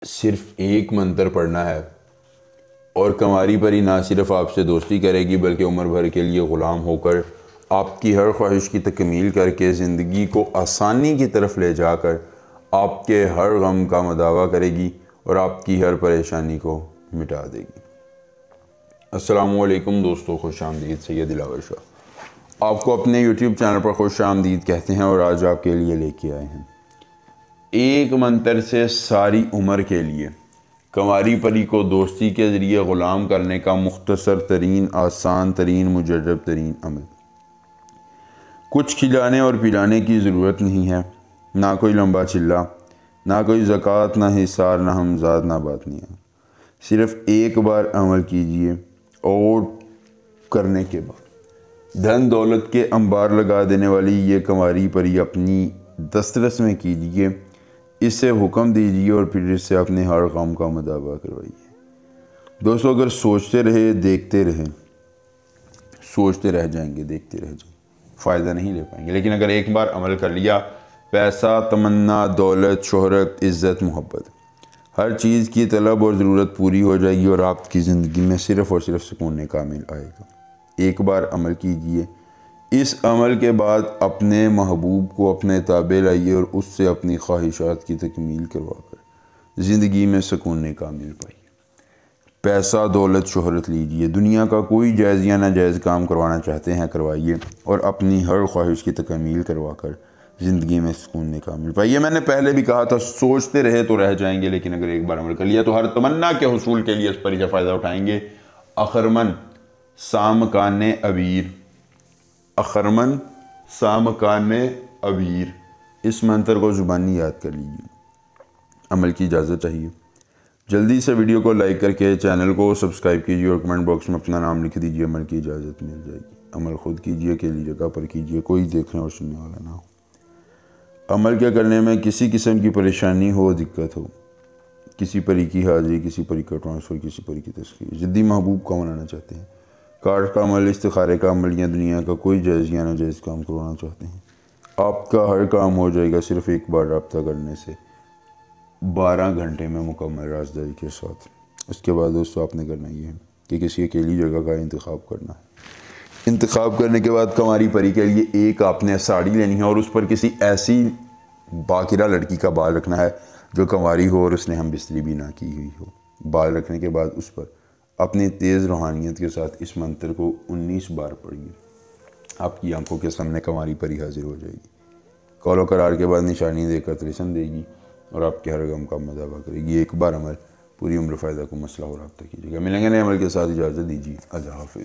صرف ایک منتر پڑھنا ہے اور کنواری پری نہ صرف آپ سے دوستی کرے گی بلکہ عمر بھر کے لیے غلام ہو کر آپ کی ہر خواہش کی تکمیل کر کے زندگی کو آسانی کی طرف لے جا کر آپ کے ہر غم کا مداوع کرے گی اور آپ کی ہر پریشانی کو مٹا دے گی۔ السلام علیکم دوستو، خوش آمدید۔ سید دلاور شاہ آپ کو اپنے یوٹیوب چینل پر خوش آمدید کہتے ہیں اور آج آپ کے لیے لے کے آئے ہیں ایک منتر سے ساری عمر کے لیے کنواری پری کو دوستی کے ذریعے غلام کرنے کا مختصر ترین، آسان ترین، مجرب ترین عمل۔ کچھ کھلانے اور پلانے کی ضرورت نہیں ہے، نہ کوئی لمبا چلا، نہ کوئی زکوٰۃ، نہ حصار، نہ ہمزاد، نہ باطنیہ۔ صرف ایک بار عمل کیجئے اور کرنے کے بعد دھن دولت کے انبار لگا دینے والی یہ کنواری پری اپنی دسترس میں کیجئے، اس سے حکم دیجئے اور پھر اس سے اپنے ہر غم کا مداوع کروائیے۔ دوستو، اگر سوچتے رہے، دیکھتے رہے، سوچتے رہ جائیں گے، دیکھتے رہ جائیں گے، فائدہ نہیں لے پائیں گے، لیکن اگر ایک بار عمل کر لیا، پیسہ، تمنا، دولت، شہرت، عزت، محبت، ہر چیز کی طلب اور ضرورت پوری ہو جائے گی اور آپ کی زندگی میں صرف اور صرف سکون کامل آئے گا۔ ایک بار عمل کیجئے، اس عمل کے بعد اپنے محبوب کو اپنے تابع لائیے اور اس سے اپنی خواہشات کی تکمیل کروا کر زندگی میں سکون کامل پائیے۔ پیسہ، دولت، شہرت لیجئے، دنیا کا کوئی جائز یا ناجائز کام کروانا چاہتے ہیں کروائیے اور اپنی ہر خواہش کی تکمیل کروا کر زندگی میں سکون کامل پائیے۔ میں نے پہلے بھی کہا تھا، سوچتے رہے تو رہ جائیں گے، لیکن اگر ایک بار عمل کر لیا تو ہر تمنا کے حصول کے لیے اس پری سے فائدہ اٹھائیں گے۔ اخرمن سامکان عبیر، اخرمن سامکان عبیر، اس منتر کو زبانی یاد کر لیجیے۔ عمل کی اجازت چاہیے، جلدی سے ویڈیو کو لائک کر کے چینل کو سبسکرائب کیجیے اور کمنٹ باکس میں اپنا نام لکھ دیجیے۔ عمل کی اجازت مل جائے گی۔ عمل خود کیجیے، اکیلی جگہ پر کیجیے، کوئی دیکھنے اور سننے والا نہ ہو۔ عمل کے کرنے میں کسی قسم کی پریشانی ہو، دقت ہو، کسی پری کی حاضری، کسی پری کا ٹرانسفر، کسی پری کی تسخیر، جدی محبوب کا منانا چاہتے ہیں، کارڈ کا عمل، استخارے کا عمل یا دنیا کا کوئی جائز یا ناجائز کام کروانا چاہتے ہیں، آپ کا ہر کام ہو جائے گا صرف ایک بار رابطہ کرنے سے 12 گھنٹے میں مکمل رازداری کے ساتھ۔ اس کے بعد دوستو آپ نے کرنا یہ ہے کہ کسی اکیلی جگہ کا انتخاب کرنا ہے۔ انتخاب کرنے کے بعد کنواری پری کے لیے ایک آپ نے ساڑی لینی ہے اور اس پر کسی ایسی باقرہ لڑکی کا بال رکھنا ہے جو کنواری ہو اور اس نے ہم بستری بھی نہ کی ہوئی ہو۔ بال رکھنے کے بعد اس پر اپنی تیز روحانیت کے ساتھ اس منتر کو 19 بار پڑھیے۔ آپ کی آنکھوں کے سامنے کنواری پری حاضر ہو جائے گی، قول و قرار کے بعد نشانی دے کر طلسم دے گی اور آپ کے ہر غم کا مداوع کرے گی۔ ایک بار عمل، پوری عمر فائدہ کو مسئلہ ہو رابطہ کیجیے گا۔ ملیں گے نئے عمل کے ساتھ، اجازت دیجیے، اللہ حافظ۔